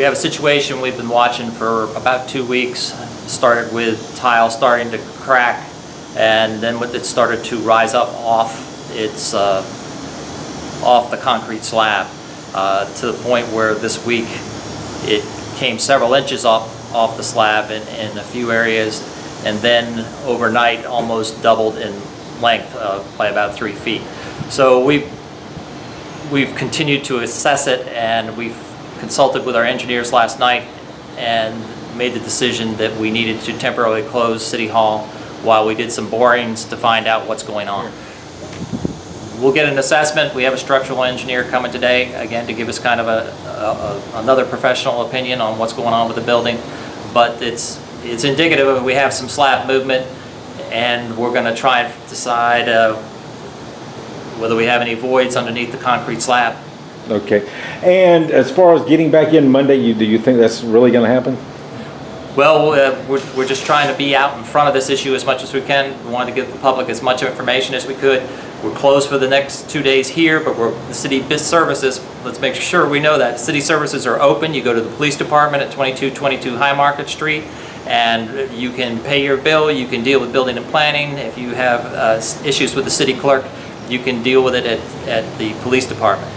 We have a situation we've been watching for about 2 weeks. Started with tile starting to crack, and then when it started to rise up off the concrete slab to the point where this week it came several inches off the slab in a few areas, and then overnight almost doubled in length by about 3 feet. So we've continued to assess it, and we've consulted with our engineers last night and made the decision that we needed to temporarily close City Hall while we did some borings to find out what's going on. We'll get an assessment. We have a structural engineer coming today, again, to give us kind of another professional opinion on what's going on with the building. But it's indicative of we have some slab movement, and we're going to try and decide whether we have any voids underneath the concrete slab. Okay. And as far as getting back in Monday, do you think that's really going to happen? Well, we're just trying to be out in front of this issue as much as we can. We wanted to give the public as much information as we could. We're closed for the next 2 days here, but the city services, let's make sure we know that. City services are open. You go to the police department at 2222 High Market Street, and you can pay your bill. You can deal with building and planning. If you have issues with the city clerk, you can deal with it at the police department.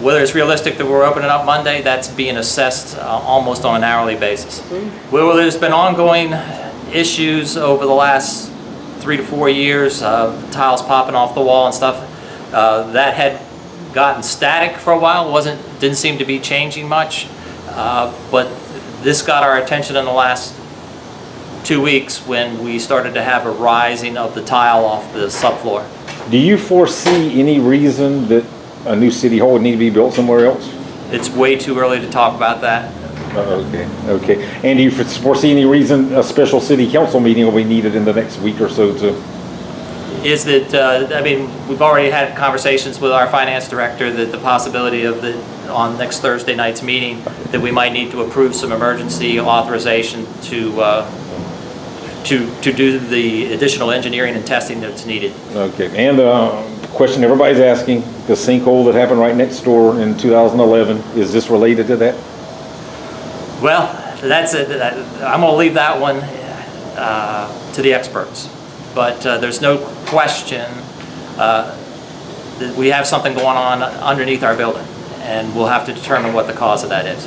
Whether it's realistic that we're opening up Monday, that's being assessed almost on an hourly basis. Well, there's been ongoing issues over the last 3 to 4 years, tiles popping off the wall and stuff. That had gotten static for a while, didn't seem to be changing much, but this got our attention in the last 2 weeks when we started to have a rising of the tile off the subfloor. Do you foresee any reason that a new city hall would need to be built somewhere else? It's way too early to talk about that. Okay. And do you foresee any reason a special city council meeting will be needed in the next week or so to? Is that, I mean, we've already had conversations with our finance director that the possibility of on next Thursday night's meeting that we might need to approve some emergency authorization to do the additional engineering and testing that's needed. Okay. And question everybody's asking, the sinkhole that happened right next door in 2011, is this related to that? Well, that's it. I'm going to leave that one to the experts. But there's no question that we have something going on underneath our building, and we'll have to determine what the cause of that is.